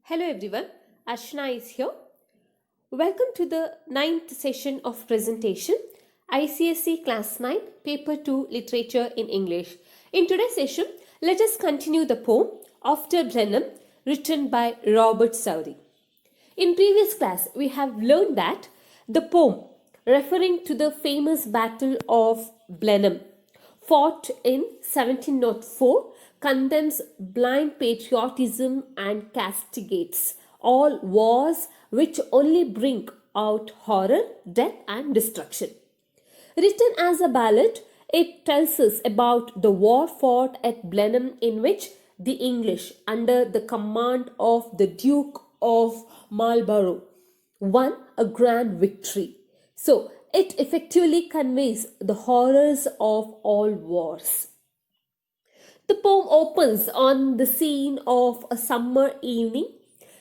Hello everyone, Archana is here. Welcome to the 9th session of presentation, ICSE Class 9, Paper 2, Literature in English. In today's session, let us continue the poem After Blenheim, written by Robert Southey. In previous class, we have learned that the poem, referring to the famous Battle of Blenheim, fought in 1704, condemns blind patriotism and castigates all wars which only bring out horror, death and destruction. Written as a ballad, it tells us about the war fought at Blenheim, in which the English, under the command of the Duke of Marlborough, won a grand victory. So, it effectively conveys the horrors of all wars. The poem opens on the scene of a summer evening.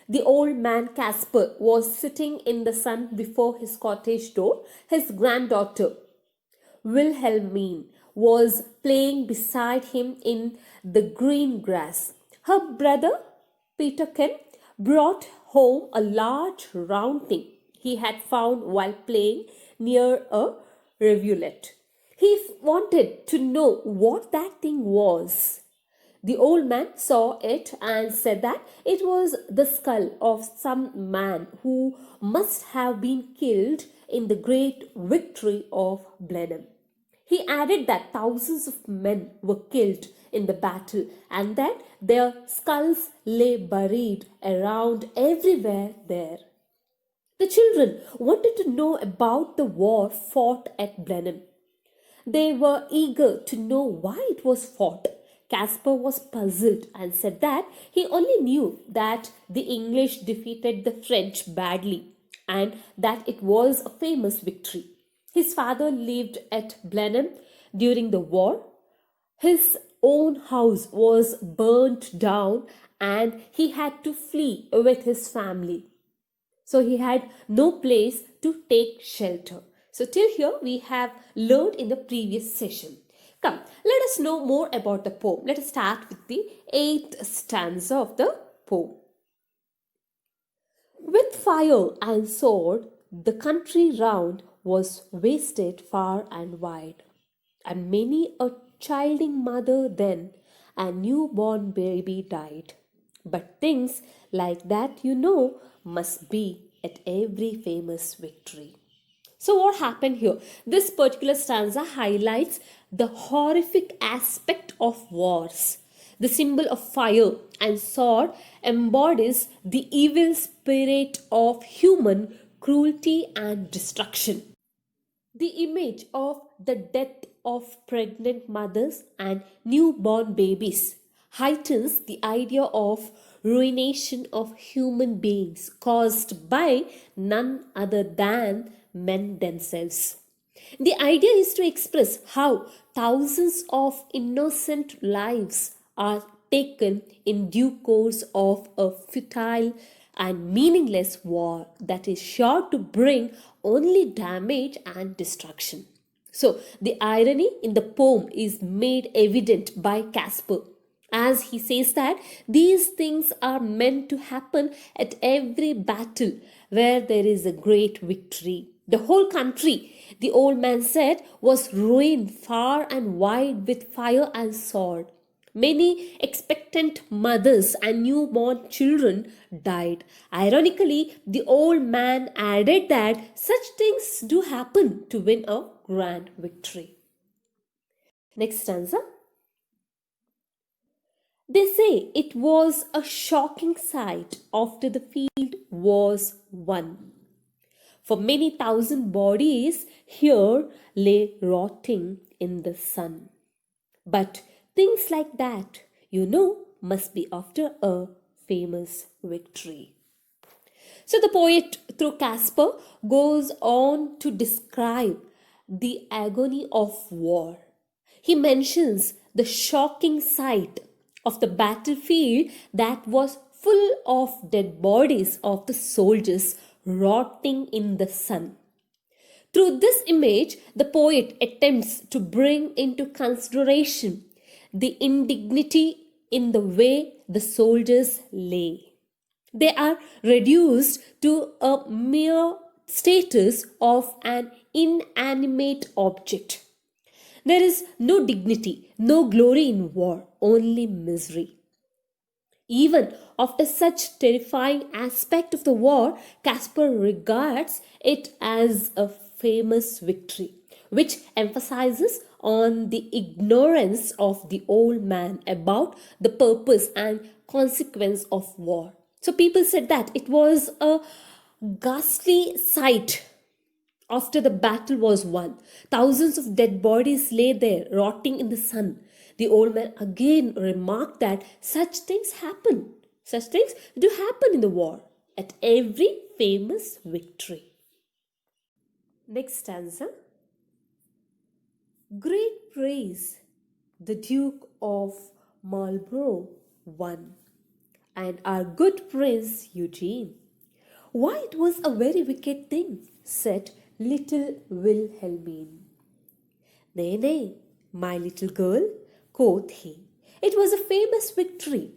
The old man Caspar was sitting in the sun before his cottage door. His granddaughter, Wilhelmine, was playing beside him in the green grass. Her brother, Peterkin, brought home a large round thing he had found while playing near a rivulet. He wanted to know what that thing was. The old man saw it and said that it was the skull of some man who must have been killed in the great victory of Blenheim. He added that thousands of men were killed in the battle and that their skulls lay buried around everywhere there. The children wanted to know about the war fought at Blenheim. They were eager to know why it was fought. Caspar was puzzled and said that he only knew that the English defeated the French badly and that it was a famous victory. His father lived at Blenheim during the war. His own house was burnt down and he had to flee with his family. So he had no place to take shelter. So till here we have learned in the previous session. Come, let us know more about the poem. Let us start with the 8th stanza of the poem. With fire and sword, the country round was wasted far and wide, and many a childing mother then and newborn baby died. But things like that, must be at every famous victory. So what happened here? This particular stanza highlights the horrific aspect of wars. The symbol of fire and sword embodies the evil spirit of human cruelty and destruction. The image of the death of pregnant mothers and newborn babies heightens the idea of ruination of human beings caused by none other than men themselves. The idea is to express how thousands of innocent lives are taken in due course of a futile and meaningless war that is sure to bring only damage and destruction. So, the irony in the poem is made evident by Caspar, as he says that these things are meant to happen at every battle where there is a great victory. The whole country, the old man said, was ruined far and wide with fire and sword. Many expectant mothers and newborn children died. Ironically, the old man added that such things do happen to win a grand victory. Next stanza. They say it was a shocking sight after the field was won. For many thousand bodies here lay rotting in the sun. But things like that, must be after a famous victory. So the poet, through Caspar, goes on to describe the agony of war. He mentions the shocking sight of the battlefield that was full of dead bodies of the soldiers rotting in the sun. Through this image, the poet attempts to bring into consideration the indignity in the way the soldiers lay. They are reduced to a mere status of an inanimate object. There is no dignity, no glory in war, only misery. Even after such terrifying aspect of the war, Caspar regards it as a famous victory, which emphasizes on the ignorance of the old man about the purpose and consequence of war. So people said that it was a ghastly sight after the battle was won. Thousands of dead bodies lay there, rotting in the sun. The old man again remarked that such things happen. Such things do happen in the war, at every famous victory. Next stanza. Great praise the Duke of Marlborough won, and our good Prince Eugene. Why, it was a very wicked thing, said little Wilhelmine. Nay, nay, my little girl, quoth he, it was a famous victory.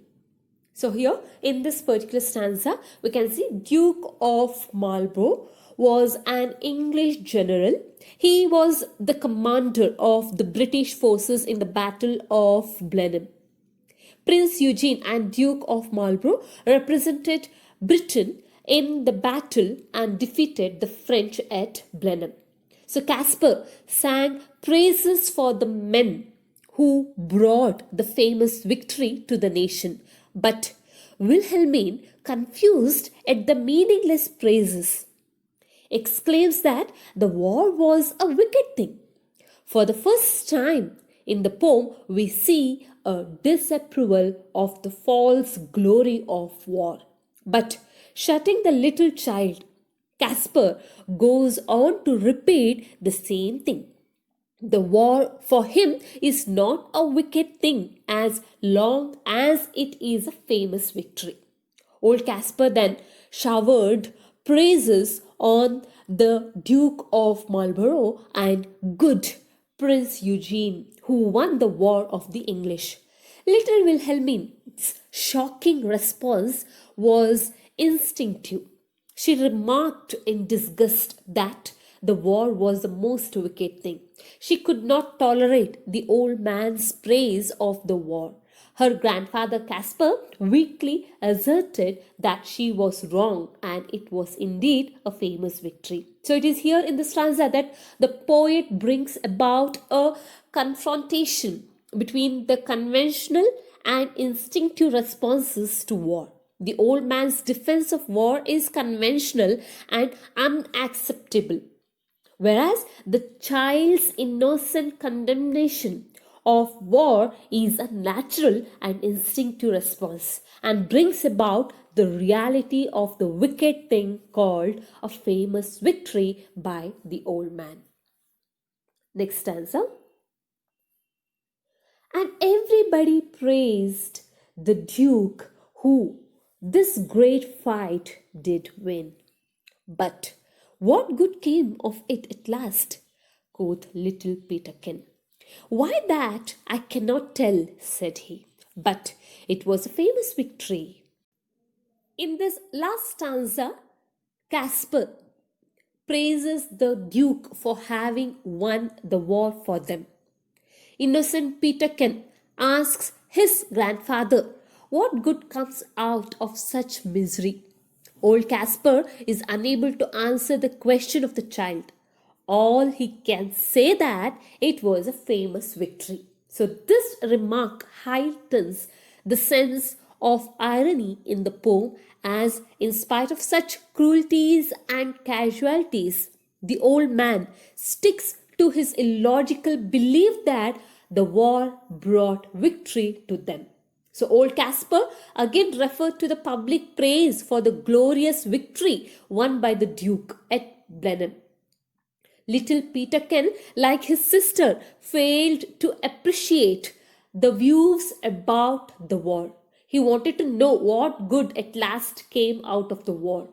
So here in this particular stanza, we can see Duke of Marlborough was an English general. He was the commander of the British forces in the Battle of Blenheim. Prince Eugene and Duke of Marlborough represented Britain in the battle and defeated the French at Blenheim. So Caspar sang praises for the men who brought the famous victory to the nation. But Wilhelmine, confused at the meaningless praises, exclaims that the war was a wicked thing. For the first time in the poem, we see a disapproval of the false glory of war. But shutting the little child, Caspar goes on to repeat the same thing. The war for him is not a wicked thing as long as it is a famous victory. Old Caspar then showered praises on the Duke of Marlborough and good Prince Eugene, who won the war of the English. Little Wilhelmine's shocking response was instinctive. She remarked in disgust that the war was the most wicked thing. She could not tolerate the old man's praise of the war. Her grandfather Caspar weakly asserted that she was wrong and it was indeed a famous victory. So it is here in the stanza that the poet brings about a confrontation between the conventional and instinctive responses to war. The old man's defense of war is conventional and unacceptable, whereas the child's innocent condemnation of war is a natural and instinctive response and brings about the reality of the wicked thing called a famous victory by the old man. Next stanza. And everybody praised the Duke who this great fight did win. But what good came of it at last? Quoth little Peterkin. Why, that I cannot tell, said he, but it was a famous victory. In this last stanza, Caspar praises the Duke for having won the war for them. Innocent Peterkin asks his grandfather, what good comes out of such misery? Old Caspar is unable to answer the question of the child. All he can say that it was a famous victory. So this remark heightens the sense of irony in the poem, as in spite of such cruelties and casualties, the old man sticks to his illogical belief that the war brought victory to them. So old Caspar again referred to the public praise for the glorious victory won by the Duke at Blenheim. Little Peterkin, like his sister, failed to appreciate the views about the war. He wanted to know what good at last came out of the war.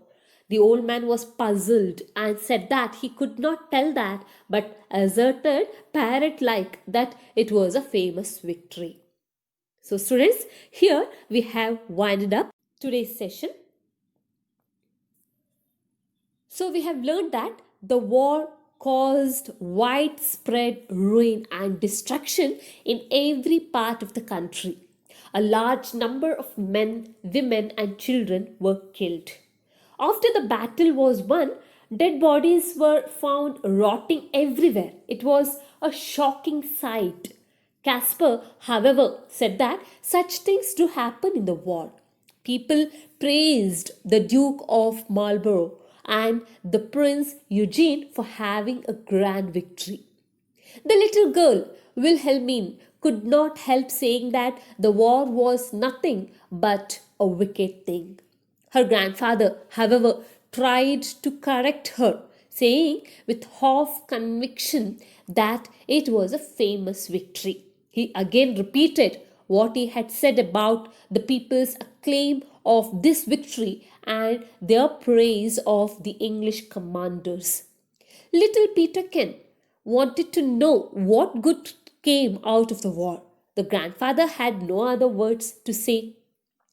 The old man was puzzled and said that he could not tell that, but asserted parrot-like that it was a famous victory. So students, here we have winded up today's session. So we have learned that the war caused widespread ruin and destruction in every part of the country. A large number of men, women, and children were killed. After the battle was won, dead bodies were found rotting everywhere. It was a shocking sight. Caspar, however, said that such things do happen in the war. People praised the Duke of Marlborough and the Prince Eugene for having a grand victory. The little girl, Wilhelmine, could not help saying that the war was nothing but a wicked thing. Her grandfather, however, tried to correct her, saying with half conviction that it was a famous victory. He again repeated what he had said about the people's acclaim of this victory and their praise of the English commanders. Little Peterkin wanted to know what good came out of the war. The grandfather had no other words to say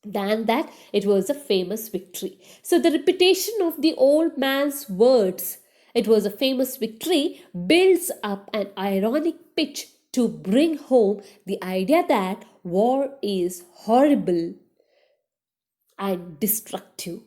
than that it was a famous victory. So the repetition of the old man's words, it was a famous victory, builds up an ironic pitch to bring home the idea that war is horrible and destructive.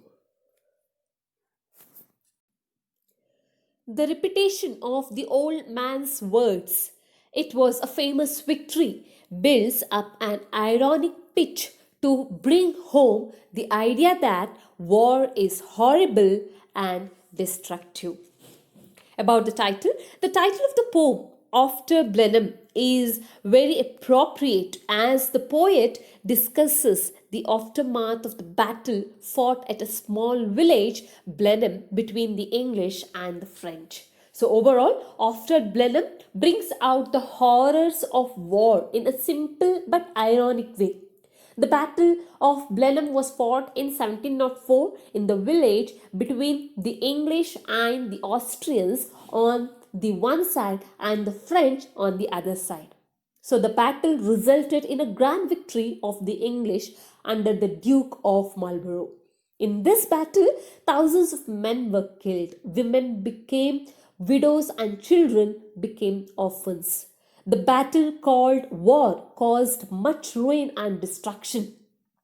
The repetition of the old man's words, it was a famous victory, builds up an ironic pitch to bring home the idea that war is horrible and destructive. About the title of the poem After Blenheim is very appropriate as the poet discusses the aftermath of the battle fought at a small village, Blenheim, between the English and the French. So overall, After Blenheim brings out the horrors of war in a simple but ironic way. The Battle of Blenheim was fought in 1704 in the village between the English and the Austrians on the one side and the French on the other side. So the battle resulted in a grand victory of the English under the Duke of Marlborough. In this battle, thousands of men were killed, women became widows, and children became orphans. The battle called war caused much ruin and destruction.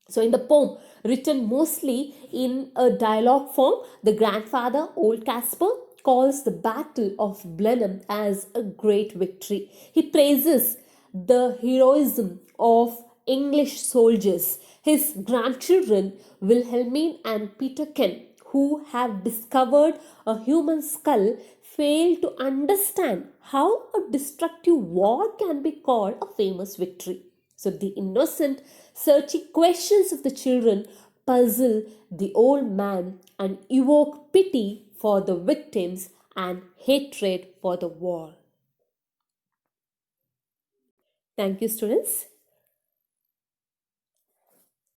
So, in the poem, written mostly in a dialogue form, the grandfather, Old Caspar, calls the Battle of Blenheim as a great victory. He praises the heroism of English soldiers, his grandchildren, Wilhelmine and Peterkin, who have discovered a human skull, fail to understand how a destructive war can be called a famous victory. So the innocent, searching questions of the children puzzle the old man and evoke pity for the victims and hatred for the war. Thank you, students.